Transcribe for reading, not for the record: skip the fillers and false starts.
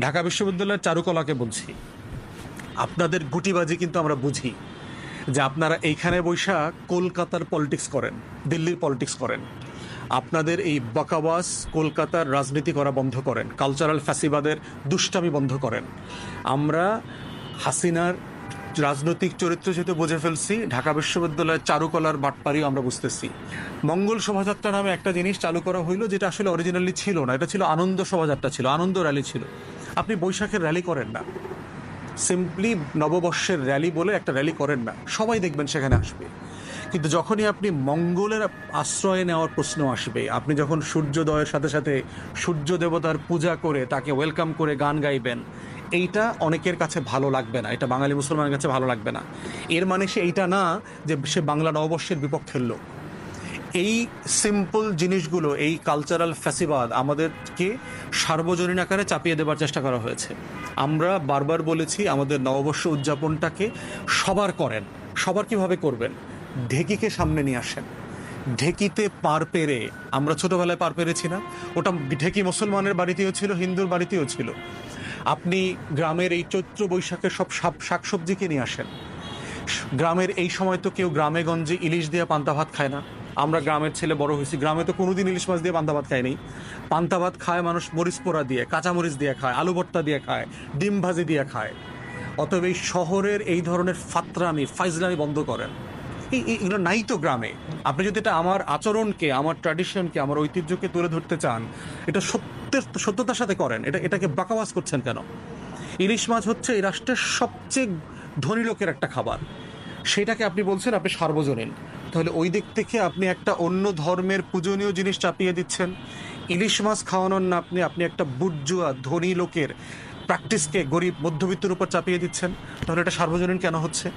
ঢাকা বিশ্ববিদ্যালয়ের চারুকলাকে বলছি, আপনাদের গুটিবাজি কিন্তু আমরা বুঝি যে আপনারা এইখানে বৈশা কলকাতার পলিটিক্স করেন, দিল্লির পলিটিক্স করেন। আপনাদের এই বকাবাস কলকাতার রাজনীতি করা বন্ধ করেন, কালচারাল ফ্যাসিবাদের দুষ্টামি বন্ধ করেন। আমরা হাসিনার রাজনৈতিক চরিত্র যেহেতু বুঝে ফেলছি, ঢাকা বিশ্ববিদ্যালয়ের চারুকলার বাটপাড়িও আমরা বুঝতেছি। মঙ্গল শোভাযাত্রা নামে একটা জিনিস চালু করা হইলো, যেটা আসলে অরিজিনালি ছিল না। এটা ছিল আনন্দ শোভাযাত্রা, ছিল আনন্দ র্যালি ছিল। আপনি বৈশাখের র্যালি করেন না, সিম্পলি নববর্ষের র্যালি বলে একটা র্যালি করেন না, সবাই দেখবেন সেখানে আসবে। কিন্তু যখনই আপনি মঙ্গলের আশ্রয় নেওয়ার প্রশ্ন আসবে, আপনি যখন সূর্যোদয়ের সাথে সাথে সূর্য দেবতার পূজা করে তাকে ওয়েলকাম করে গান গাইবেন, এইটা অনেকের কাছে ভালো লাগবে না, এটা বাঙালি মুসলমানের কাছে ভালো লাগবে না। এর মানে সে এইটা না যে সে বাংলা নববর্ষের বিপক্ষের লোক। এই সিম্পল জিনিসগুলো, এই কালচারাল ফ্যাসিবাদ আমাদেরকে সার্বজনীন আকারে চাপিয়ে দেবার চেষ্টা করা হয়েছে। আমরা বারবার বলেছি আমাদের নববর্ষ উদযাপনটাকে সবার করেন। সবার কিভাবে করবেন? ঢেকিকে সামনে নিয়ে আসেন। ঢেকিতে পার পেরে, আমরা ছোটোবেলায় পার পেরেছি না? ওটা ঢেকি মুসলমানের বাড়িতেও ছিল, হিন্দুর বাড়িতেও ছিল। আপনি গ্রামের এই চৈত্র বৈশাখের সব শাকসবজিকে নিয়ে আসেন। গ্রামের এই সময় তো কেউ গ্রামে গঞ্জে ইলিশ দিয়ে পান্তা ভাত খায় না। আমরা গ্রামের ছেলে, বড় হয়েছি, গ্রামে তো কোনোদিন ইলিশ মাছ দিয়ে পান্তা ভাত খায়নি। পান্তা ভাত খায় মানুষ মরিচ পোড়া দিয়ে, কাঁচামরিচ দিয়ে খায়, আলু ভর্তা দিয়ে খায়, ডিম ভাজি দিয়ে খায়। অতএব এই শহরের এই ধরনের ফাতরামি, ফাইজলামি বন্ধ করেন। এগুলো নাই তো গ্রামে। আপনি যদি এটা আমার আচরণকে, আমার ট্র্যাডিশনকে, আমার ঐতিহ্যকে তুলে ধরতে চান, এটা সত্যতার সাথে করেন। এটাকে বাকাওয়াজ করছেন কেন? ইলিশ মাছ হচ্ছে এই রাষ্ট্রের সবচেয়ে ধনী লোকের একটা খাবার, সেটাকে আপনি বলছেন আপনি সার্বজনীন। তাহলে ওই দিক থেকে আপনি একটা অন্য ধর্মের পূজনীয় জিনিস চাপিয়ে দিচ্ছেন। ইলিশ মাছ খাওয়ানোর না আপনি একটা বুর্জুয়া ধনী লোকের প্র্যাকটিসকে গরিব মধ্যবিত্তের উপর চাপিয়ে দিচ্ছেন। তাহলে এটা সার্বজনীন কেন হচ্ছে?